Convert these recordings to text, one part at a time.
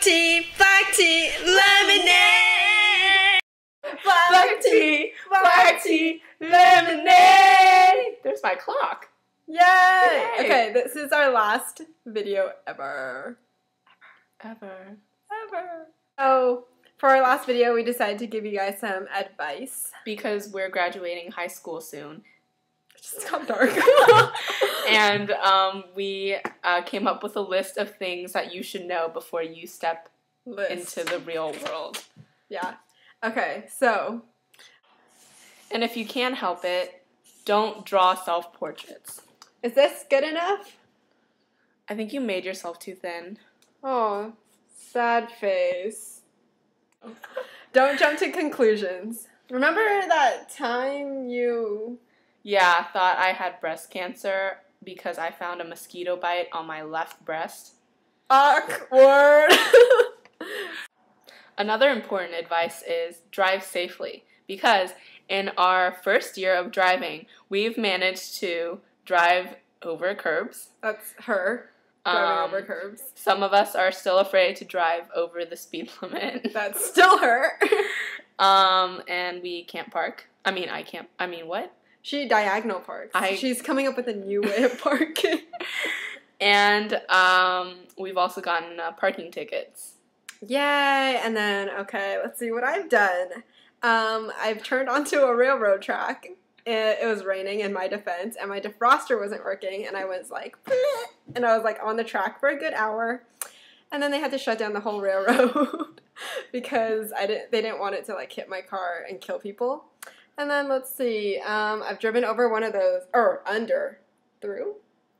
black tea, lemonade. Black tea, lemonade. There's my clock. Yay! Okay, this is our last video ever. Ever. So, for our last video, we decided to give you guys some advice. Because we're graduating high school soon. It just got dark. And we came up with a list of things that you should know before you step into the real world. Yeah. Okay, so. And if you can help it, don't draw self-portraits. Is this good enough? I think you made yourself too thin. Oh, sad face. Don't jump to conclusions. Remember that time you... Yeah, thought I had breast cancer because I found a mosquito bite on my left breast. Awkward. Another important advice is drive safely, because in our first year of driving, we've managed to drive over curbs. That's her. Driving over curbs. Some of us are still afraid to drive over the speed limit. That's still her. And we can't park. What? She diagonal parks. She's coming up with a new way of parking. And we've also gotten parking tickets. Yay! And then, okay, let's see what I've done. I've turned onto a railroad track. It was raining in my defense, and my defroster wasn't working, and I was like, bleh, and I was like on the track for a good hour, and then they had to shut down the whole railroad because they didn't want it to like hit my car and kill people. And then let's see, I've driven over one of those, through.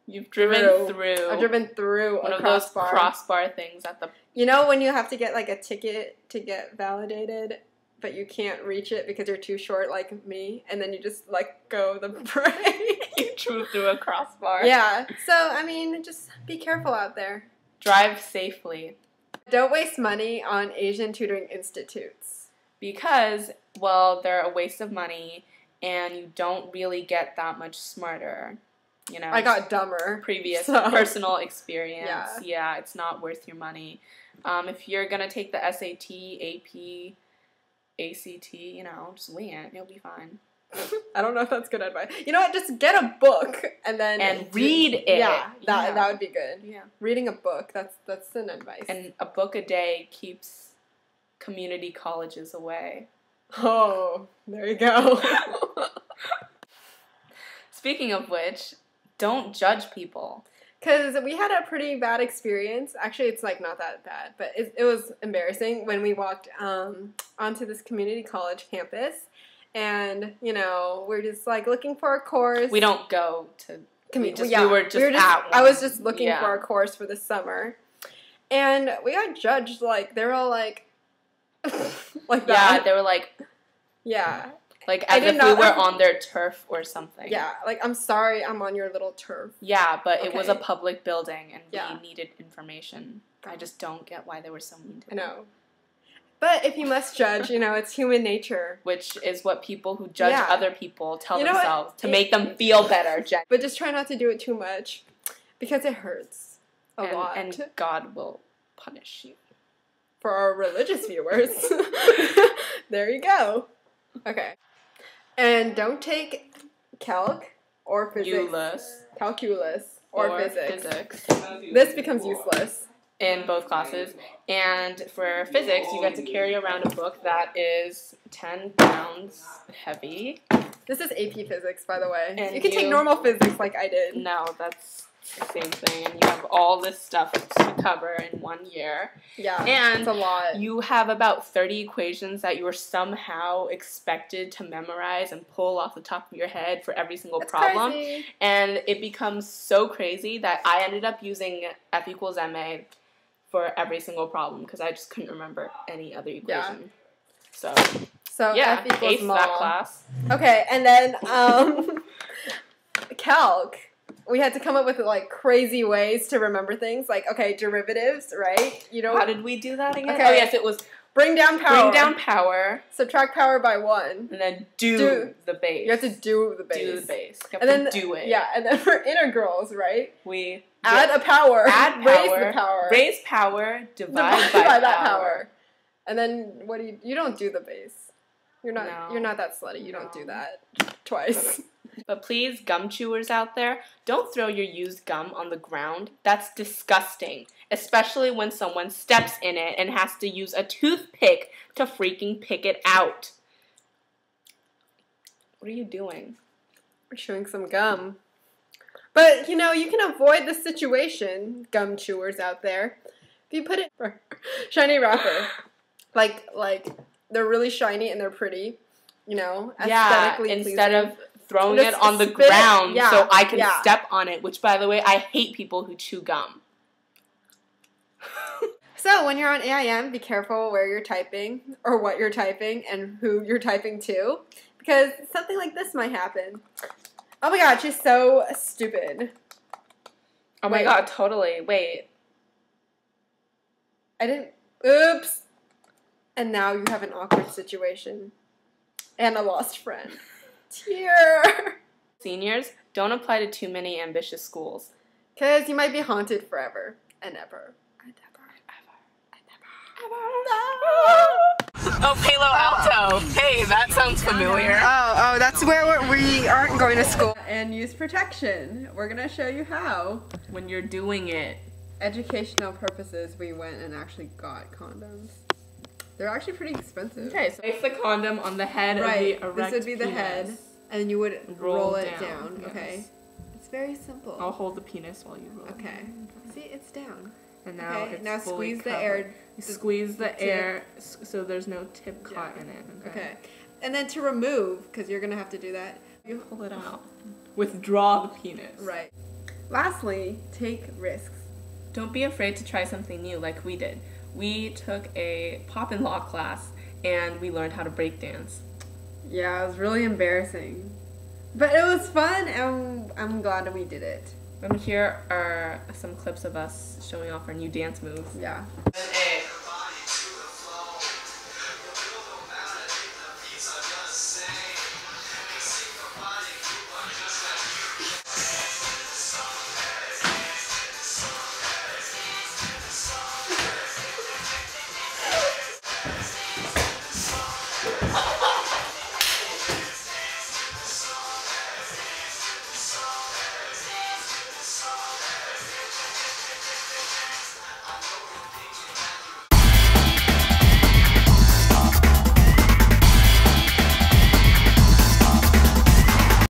You've driven through. I've driven through one a of crossbar. Those crossbar things at the. You know when you have to get like a ticket to get validated, but you can't reach it because you're too short like me, and then you just let go the brake. You drew through a crossbar. Yeah. So, just be careful out there. Drive safely. Don't waste money on Asian tutoring institutes. Because, well, they're a waste of money, and you don't really get that much smarter. You know, I got dumber. Previous personal experience. Yeah, it's not worth your money. If you're going to take the SAT, AP, ACT, just wing it. You'll be fine. I don't know if that's good advice. You know what? Just get a book and then read it. Yeah, that would be good. Yeah, reading a book. That's an advice. And a book a day keeps community colleges away. Oh, there you go. Speaking of which, don't judge people. Because we had a pretty bad experience. Actually, it's like not that bad, but it was embarrassing when we walked onto this community college campus. And, we're just like looking for a course. We don't go to community. We were just at one. I was just looking for a course for the summer. And we got judged, like, they were all like, like that. Yeah, they were like, yeah. Like, as if we were on their turf or something. Yeah, like, I'm sorry I'm on your little turf. Yeah, but it was a public building, and we needed information. I just don't get why they were so mean to me. I know. But if you must judge, it's human nature. Which is what people who judge other people tell themselves to make them feel better, Jen. But just try not to do it too much, because it hurts a lot. And God will punish you. For our religious viewers. There you go. Okay. And don't take calc or physics. Calculus or physics. This becomes useless. In both classes. And for physics, you get to carry around a book that is 10 pounds heavy. This is AP physics, by the way. And you can take normal physics like I did. No, that's the same thing. And you have all this stuff to cover in 1 year. Yeah, and it's a lot. You have about 30 equations that you are somehow expected to memorize and pull off the top of your head for every single problem. Crazy. And it becomes so crazy that I ended up using F equals MA for every single problem because I just couldn't remember any other equation. So F equals ace that class. Okay, and then calc. We had to come up with like crazy ways to remember things. Like, okay, derivatives, right? How did we do that again? Okay. Oh yes, it was bring down power. Bring down power. Subtract power by 1. And then do the base. You have to do the base. Do the base. You have and to then, do it. Yeah, and then for integrals, right? We Add a power. Add Raise power. the power. Raise power. Divide by that power. power. And then what do you don't do the base. You're not No. you're not that slutty. You don't do that twice. But please, gum chewers out there, don't throw your used gum on the ground. That's disgusting. Especially when someone steps in it and has to use a toothpick to freaking pick it out. What are you doing? We're chewing some gum. But, you know, you can avoid the situation, gum chewers out there. If you put it in shiny wrapper. Like, they're really shiny and they're pretty, you know, aesthetically pleasing. Instead of throwing Just it on the spit ground it. so I can step on it, which, by the way, I hate people who chew gum. So, when you're on AIM, be careful where you're typing, or what you're typing, and who you're typing to, because something like this might happen. Oh my god, she's so stupid. Oh my god, totally. Wait. Oops. And now you have an awkward situation. And a lost friend. Tear. Seniors, don't apply to too many ambitious schools. Because you might be haunted forever and ever. Oh, Palo Alto. Hey, that sounds familiar. Oh, that's where we aren't going to school. And use protection. We're going to show you how. When you're doing it. Educational purposes, we went and actually got condoms. They're actually pretty expensive. Okay, so place the condom on the head of the erect this would be the penis. head, and you would roll it down. Yes. Okay. It's very simple. I'll hold the penis while you roll. Okay. See, it's down. And now it's now fully squeeze the covered. air. Squeeze the air so there's no tip caught in it. Okay. And then to remove, because you're gonna have to do that, you pull it out. Withdraw the penis. Right. Lastly, take risks. Don't be afraid to try something new like we did. We took a pop and lock class and we learned how to break dance. Yeah, it was really embarrassing. But it was fun and I'm glad that we did it. And here are some clips of us showing off our new dance moves. Yeah.